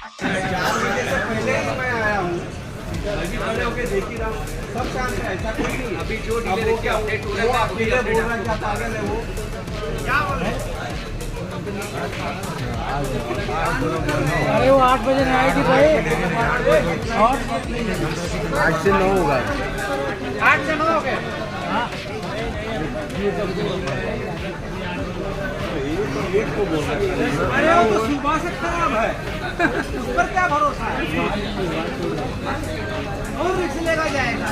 4 बजे से पहले ही मैं आया हूँ, अभी खड़े होके देख ही रहा हूँ। सब काम है, ऐसा कोई नहीं। अभी जो डिले देखिए अपडेट हो रहा है, अकेले बोल रहा है, क्या पागल है वो? क्या बोल रहे हैं? अरे वो 8 बजे नहीं आई थी भाई। और 8 से 9 होगा। 8 से 9 हो गए। हाँ अरे वो तो सुबह से खराब है, उस पर क्या भरोसा है? और रिक्स लेगा जाएगा।